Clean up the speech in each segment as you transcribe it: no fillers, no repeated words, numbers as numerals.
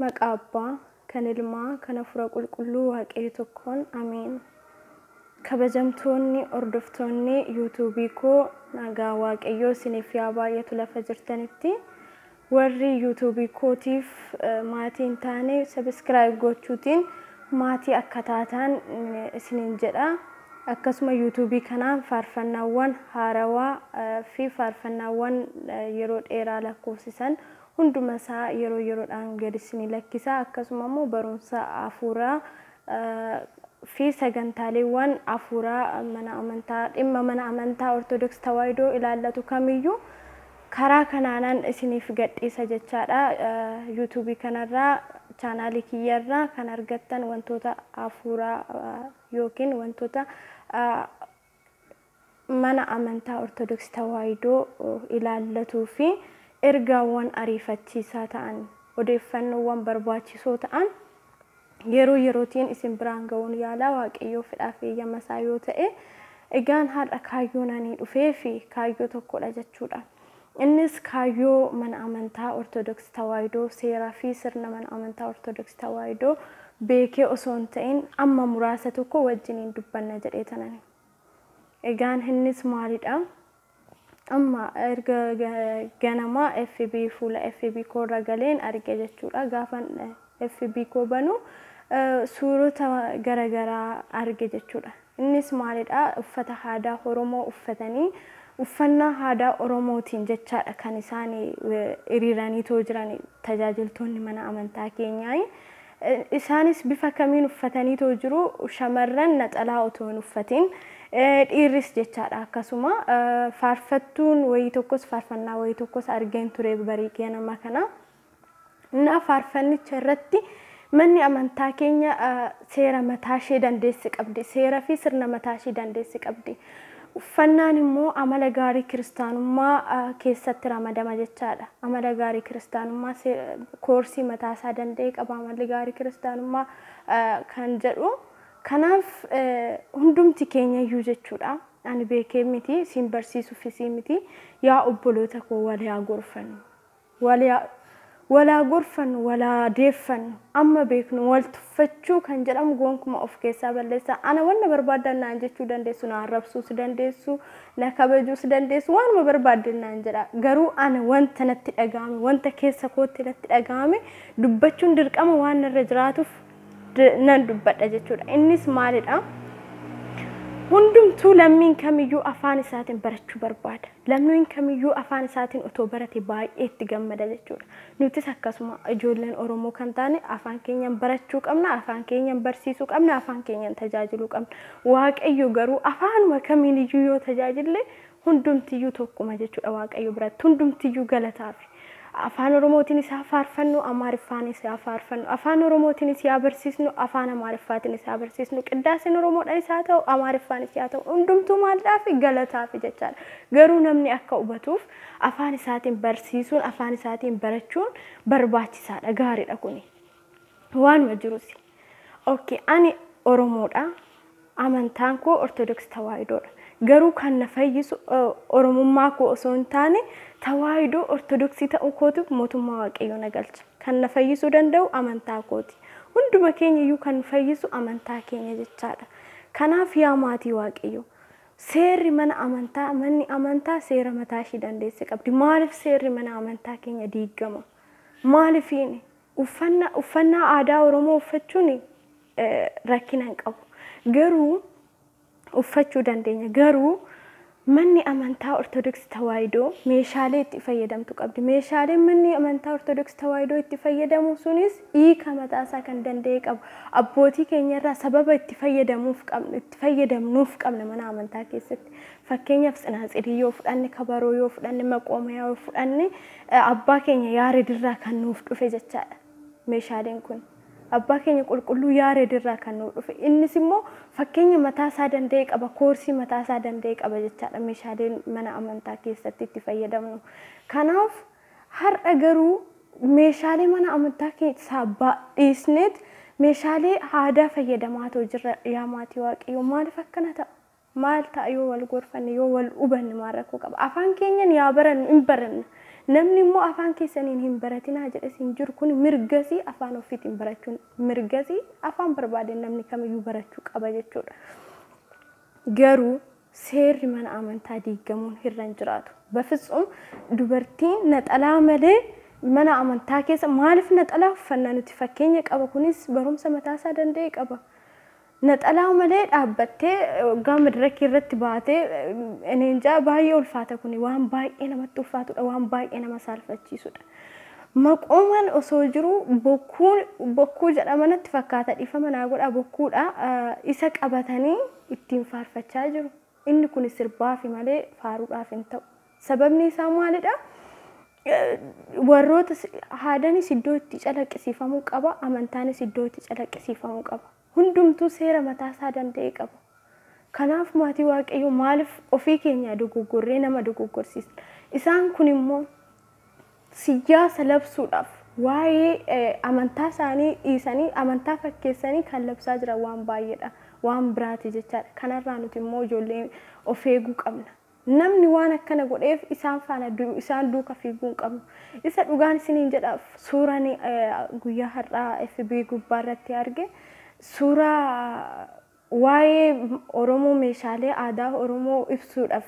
Maqaa Abbaa, kan Ilmaa, kan Hafuura Qulqulluu Waaqayyo tokkoon Ameen. Kabajamtoonni hordoftoonni YouTube'ii koo nagaa Waaqayyoo isiniif yaa baay'atu lafa jirtanitti warri YouTube'ii kootiif maatii hin taane subscribe gochuutiin maatii akka taatan isiniin jedha. Akkasuma YouTube'ii kanaan faarfannaawwan haarawaa fi faarfannaawwan yeroo dheeraa lakkoofsisan hunduma isaa yeroodhaan gad isinii lakkisa. Akkasuma immoo barumsa hafuuraa fi sagantaaleewwan hafuuraa dhimma mana amantaa Ortodoksii Tawaahidoo ilaallatu kamiyyuu karaa kanaanan isiniif gadhiisa jechaadha. YouTube'ii kanarraa chaanaalii kiyyarraa kan argattan wantoota hafuuraa yookiin wantoota mana amantaa Ortodoksii Tawaahidoo ilaallatuu fi ergaawwan ariifachiisaa ta'an odeeffannoowwan barbaachisoo ta'an yerootiin isin biraan ga'uun yaala. Waaqayyoo fedhaaf eeyyama isaa yoo ta'e egaan har'a kaayyoon ani dhufee fi kaayyoo tokkodha jechuudha. Innis kaayyoo mana amantaa Ortodoksii Tawaahidoo seeraa fi sirna mana amantaa Ortodoksii Tawaahidoo beekee osoo hin ta'in amma muraasa tokko wajjiniin dubbanna jedhee tanani. Egaan innis maalidha? Amma erga ganama FB fuula FB koo irra galeen arge jechuudha. Gaafan FB koo banu suurota garagaraa arge jechuudha. Innis maalidha? Uffata aadaa Oromoo uffatanii uffannaa aadaa Oromootiin jechaadha kan isaan hiriiranii too jiran tajaajiltoonni mana amantaa keenyaa. Isaanis bifa kamiin uffatanii too jiru? Shamarran naxalaa otoo hin uffatin dhiirris jechaadha. Akkasuma faarfattuun wayii tokkos faarfannaa wayii tokkos argeen ture barii ganama kana. Na faarfannicha irratti manni amantaa keenya seera mataa ishee dandeessi qabdi. Seera fi sirna mataa ishee dandeessi qabdi. Uffannaan immoo amala gaarii kiristaanummaa keessatti ramadama jechaadha. Amala gaarii kiristaanummaa koorsii mataa isaa danda'e qaba amalli gaarii kiristaanummaa kan jedhu. Kanaaf hundumti keenya iyyuu jechuudha. Ani beekee miti, siin barsiisuufis miti. Yaa obboloota koo walaa gorfannu. Walaa gorfannu, walaa deeffannu. Amma beeknu wal tuffachuu kan jedhamu gonkumaa of keessaa balleessa. Ana wanna barbaadan naan jechuu dandeessu, na arrabsuus dandeessu, na kabajuus dandeessu, waanuma barbaadan naan jedha. Garuu ana wanta natti dhagahame, wanta keessa kootti natti dhagahame dubbachuun dirqama waan irra jiraatuuf nan dubbadha jechuudha. Innis maalidha? Hundumtuu lammiin kamiyyuu afaan isaatiin barachuu barbaada. Lammiin kamiyyuu afaan isaatiin otoo barate baay'ee itti gammada jechuudha. Nutis akkasuma ijoolleen Oromoo kan taane afaan keenyan barachuu qabna, afaan keenyan barsiisuu qabna, afaan keenyan tajaajiluu qabna. Waaqayyo garuu afaanuma kamiiniyyuu yoo tajaajille hundumtiyyuu tokkuma jechuudha. Waaqayyo biratti hundumtiyyuu galataaf. Afaan Oromootiin isaa faarfannu, Amaariffaan isaa faarfannu. Afaan Oromootiin isaa barsiisnu, afaan Amaariffaatiin isaa barsiisnu. Qiddaaseen Oromoodhaan isaa ta'u, Amaariffaan isaa ta'u. Hundumtuu maalidhaaf galataaf jechaadha. Garuu namni akka hubatuuf afaan isaatiin barsiisuun, afaan isaatiin barachuun barbaachisaadha. Gaariidha kuni. Waanuma jirus. Okay, ani Oromoodha. Amantaan koo Ortodoksii Tawaahidoodha. Garuu kan na fayyisu Oromummaa koo osoo hin taane Tawaahidoo Ortodoksii ta'uu kootiif mootummaa Waaqayyoo na galcha. Kan na fayyisuu danda'u amantaa kooti. Hunduma keenya iyyuu kan fayyisu amantaa keenya jechaadha. Kanaaf yaa maatii Waaqayyoo, seerri mana amantaa, manni amantaa seera mataa ishee dandeessi qabdi. Maaliif seerri mana amantaa keenya diigama? Maaliifiin uffannaa aadaa Oromoo uffachuun rakkina hin qabu. Garuu uffachuu dandeenya. Garuu manni amantaa Ortodoksii Tawaahidoo meeshaalee itti fayyadamtu qabdi. Meeshaaleen manni amantaa Ortodoksii Tawaahidoo itti fayyadamu sunis hiika mataa isaa kan danda'e qabu. Abbootii keenyarraa sababa itti fayyadamnuuf qabna mana amantaa keessatti. Fakkeenyaaf tsinaatsirii yoo fudhanne, kabaroo yoo fudhanne, maqoomiyaa yoo fudhanne abbaa keenya Yaareedirraa kan nuuf dhufe jechaadha. Meeshaaleen kun abbaa keenya qulqulluu Yaareedirraa kan nuuf dhufe. Innis immoo fakkeenya mataa isaa danda'e qaba, koorsii mataa isaa danda'e qaba jechaadha meeshaaleen mana amantaa keessatti itti fayyadamnu. Kanaaf har'a garuu meeshaalee mana amantaa keessaa dhiisneet meeshaalee aadaa fayyadamaa too jirra. Yaa maatii Waaqayyoo, maaliif akkana ta'a? Maal ta'a yoo wal gorfanne, yoo wal hubanne maal rakkoo qaba? Afaan keenyan yaa barannu hin baranna. namni immoo afaan keessaniin hin baratinaa jedhe siin jiru kun mirgasii afaan ofiitiin barachuun mirgasii afaan barbaade namni kamiyyuu barachuu qaba jechuudha. Garuu seerri mana amantaa diigamuun irra hin jiraatu. Bafisuun dubartiin naxalaa malee mana amantaa keessa maaliif naxalaa uffannaa nuti fakkeenya qaba kunis barumsa mataasaa danda'e qaba. Naxalaa malee dhaabbattee gama dirree irratti baatee eneenjaa baay'ee ulfaata kuni waan baay'ee namatti ulfaatudha waan baay'ee nama saalfachiisudha. Maqooman osoo jiru bokkuu jedhamanatti fakkaata dhiifama naa godha bokkuudha isa qabatanii ittiin faarfachaa jiru. Inni kun sirbaafi malee faaruudhaaf hin ta'u. Sababni isaa maalidha? Warroota haadhanis iddoo itti calaqqisiifamuu qaba, amantaanis iddoo itti calaqqisiifamuu qaba. Hundumtuu seera mataasaa danda'e qaba. Kanaaf maatii Waaqayyoo maaliif ofii keenya dogoggorree nama dogoggorsiisna? Isaan kun immoo siyaasa labsuudhaaf waa'ee amantaa isaanii dhiisanii amantaa fakkeessanii kan labsaa jiran waan baay'eedha. Waan biraati jechaadha. Kanarraa nuti immoo ijoollee of eeguu qabna. Namni waan akkana godheef isaan faana isaan duuka fiiguu hin qabnu. Isa dhugaan isiniin jedhaaf suuraan guyyaa har'aa FB gubbaarratti arge suuraa waa'ee Oromoo meeshaalee aadaa Oromoo ibsuudhaaf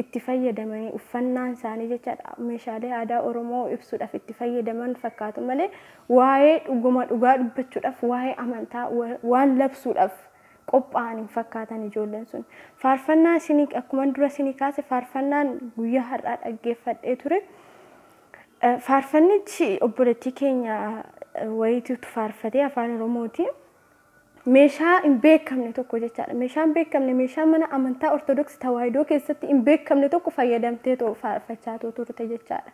itti fayyadamanii uffannaan isaanii jechaadha. Meeshaalee aadaa Oromoo ibsuudhaaf itti fayyadaman fakkaatu malee waa'ee dhuguma dhugaa dubbachuudhaaf waa'ee amantaa waan labsuudhaaf qophaa'anii fakkaatan ijoolleen sun. Faarfannaa isinii akkuma dura isinii kaase faarfannaan guyyaa har'aa dhaggeeffadhee ture. Faarfannichi obboleettii keenya wayitiitu faarfatee afaan Oromootiin meeshaa hin beekamne tokko jechaadha. Meeshaan beekamne meeshaan mana amantaa Ortodoksii Tawaahidoo keessatti hin beekamne tokko fayyadamtee faarfachaa turte jechaadha.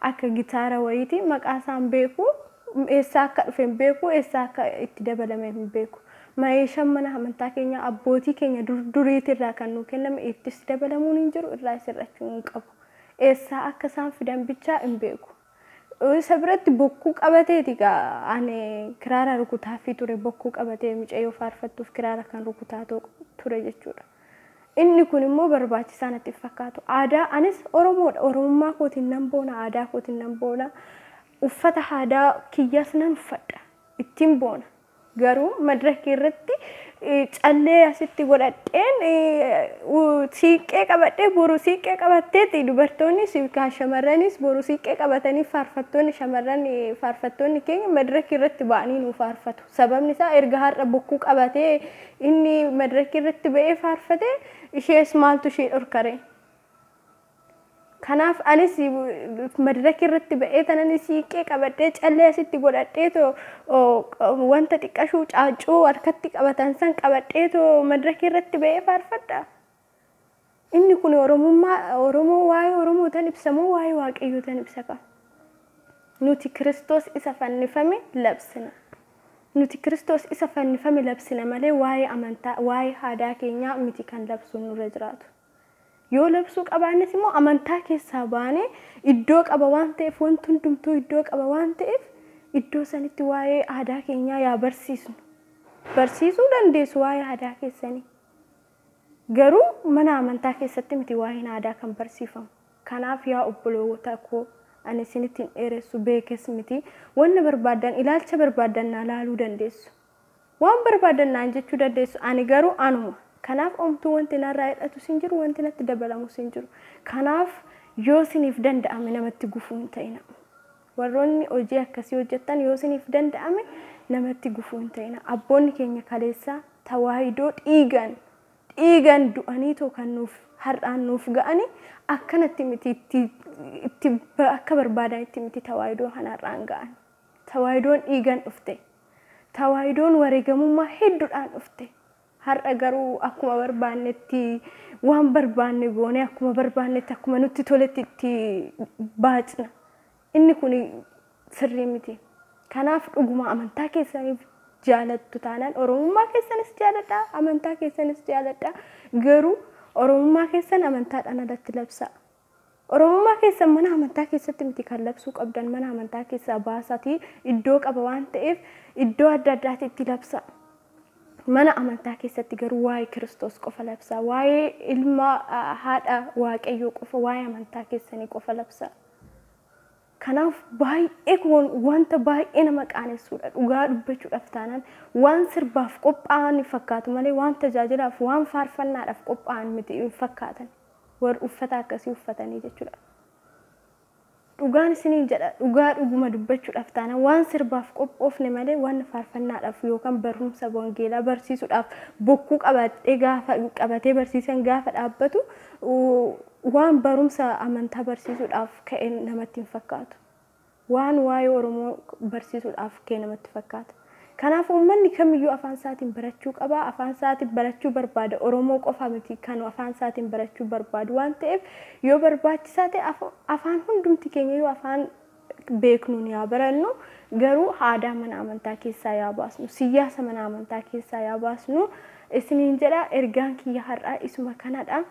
Akka gitaara wayitii maqaa isaan beeku eessaa akka dhufe hin beeku eessaa akka itti dabalame hin beeku. Meeshaan mana amantaa keenya abbootii keenya duriitirraa kan nuu kenname ittis dabalamuun hin jiru irraa sirrachuu hin qabu. Eessaa akka isaan fidan bichaa hin beeku. Isa biratti bokkuu qabateeti ani kiraara rukutaa fi ture bokkuu qabatee mucayyoo faarfattuuf kiraara kan rukutaa ture jechuudha. Inni kun immoo barbaachisaa natti fakkaatu. Aadaa anis Oromoodha. Oromummaa kootiin nan boona aadaa kootiin nan boona. Uffata aadaa kiyyaas nan uffadha. Ittiin boona. Garuu madraka irratti callee asitti godhadheen siiqqee qabadhee boru siiqqee qabatteeti dubartoonni shamarranis boru siiqqee qabatanii faarfattoonni shamarran faarfattoonni keenya madraka irratti ba'anii nu faarfatu. Sababni isaa erga har'a bokkuu qabatee inni madraka irratti ba'ee faarfatee ishees maaltu ishee dhorkare. Kanaaf anis madraka irratti ba'ee tanan siiqqee qabadhee callee asitti godhadhee wanta xiqqashuu caaccuu harkatti qabatan san qabadhee madraka irratti ba'ee faarfadha. Inni kun Oromoo waa'ee Oromootaan ibsamoo waa'ee Waaqayyootaan ibsa qaba. Nuti Kiristoos isa fannifame labsina. Nuti Kiristoos isa fannifame labsina malee waa'ee amantaa waa'ee aadaa keenyaa miti kan labsuun nurra jiraatu. Yoo labsuu qabaannes immoo amantaa keessaa baanee iddoo qaba waan ta'eef wanti hundumtuu iddoo qaba waan ta'eef iddoo sanitti waa'ee aadaa keenyaa yaa barsiisnu. Barsiisuu dandeessu waa'ee aadaa keessanii. Garuu mana amantaa keessatti miti waa'een aadaa kan barsiifamu. Kanaaf yaa obboloota koo ani isinittiin dheeressu beekes miti wanna barbaadan ilaalcha barbaadan naa laaluu dandeessu. Waan barbaadan naan jechuu dandeessu ani garuu anuma. Kanaaf omtuu wanti narraa hidhatu sin jiru wanti natti dabalamu sin jiru. Kanaaf yoo siniif danda'ame namatti gufuu hin ta'ina. Warroonni hojii akkasii hojjettan yoo siniif danda'ame namatti gufuu hin ta'ina. Abboonni keenya kaleessaa tawaahidoo dhiigan du'anii kan nuuf har'aan nuuf ga'anii akkanatti miti itti akka barbaadanitti miti tawaahidoo kanarraan ga'an. Tawaahidoon dhiigan dhufte. Tawaahidoon wareegamummaa hedduudhaan dhufte. Har'a garuu akkuma barbaannetti waan barbaanne goone akkuma barbaannetti akkuma nutti toletti itti baacna. Inni kun sirrii miti. Kanaaf dhuguma amantaa keessaniif jaalattu taanaan Oromummaa keessanis jaaladha amantaa keessanis jaaladha. Garuu Oromummaa keessan amantaadhaan alatti labsaa. Oromummaa keessan mana amantaa keessatti miti kan labsuu qabdan mana amantaa keessaa baasatii iddoo qaba waan ta'eef iddoo adda addaatti itti labsaa. Mana amantaa keessatti garuu waa'ee Kiristoos qofa labsaa. Waa'ee ilma haadha Waaqayyoo qofa waa'ee amantaa keessanii qofa labsaa. Kanaaf baay'ee kun wanta baay'ee nama qaanessuudha. Dhugaa dubbachuudhaaf taanaan waan sirbaaf qophaa'an fakkaatu malee waan tajaajilaaf waan faarfannaadhaaf qophaa'an miti fakkaatan. Warri uffata akkasii uffatanii jechuudha. Dhugaan isiniin jedha dhugaa dhuguma dubbachuudhaaf taanaan waan sirbaaf qophoofne malee waan faarfannaadhaaf yookaan barumsa wangeelaa barsiisuudhaaf bokkuu qabatee barsiisan gaafa dhaabbatu waan barumsa amantaa barsiisuudhaaf ka'e namatti hin fakkaatu. Waan waa'ee Oromoo barsiisuudhaaf ka'e namatti fakkaata. Kanaaf uummanni kamiyyuu afaan isaatiin barachuu qaba. Afaan isaatiin barachuu barbaada. Oromoo qofa miti kan afaan isaatiin barachuu barbaadu waan ta'eef yoo barbaachisaa ta'e afaan hundumti keenya yoo afaan beeknuun yaa barannu garuu aadaa mana amantaa keessaa yaa baasnu siyaasa mana amantaa keessaa yaa baasnu isiniin jedha ergaan kiyya har'aa isuma kanadha.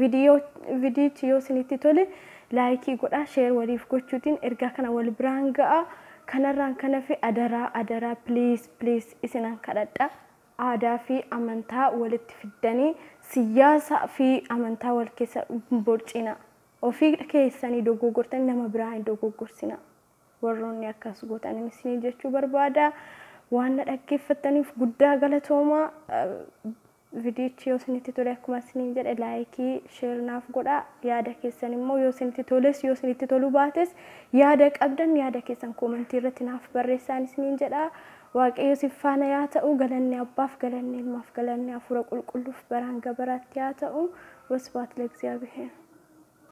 Viidiyochi yoo isinitti tole laayikii godhaa sheer waliif gochuutiin ergaa kana wal biraan ga'a. Kanarraan kana fi adaraa please isinan kadhadha. Aadaa fi amantaa walitti fiddanii siyaasa fi amantaa wal keessa borcina. Ofii keessanii dogoggortanii nama biraa hin dogoggorsina. Warroonni akkas gootan isin jechuu barbaada. Waan dhaggeeffataniif guddaa galatoomaa. Viidiyochi yoo isinitti tole akkuma isiniin jedhe laayikii sheer naaf godhaa. Yaada keessan immoo yoo isinitti toles yoo isinitti toluu baates yaada qabdan yaada keessan koomentii irratti naaf barreessaa isiniin jedha. Waaqayyo siif faana yaa ta'u galanni abbaaf galanni ilmaaf galanni hafuura qulqulluuf baraan gabaraatti yaa ta'u wasbaat leegziyaa bihee.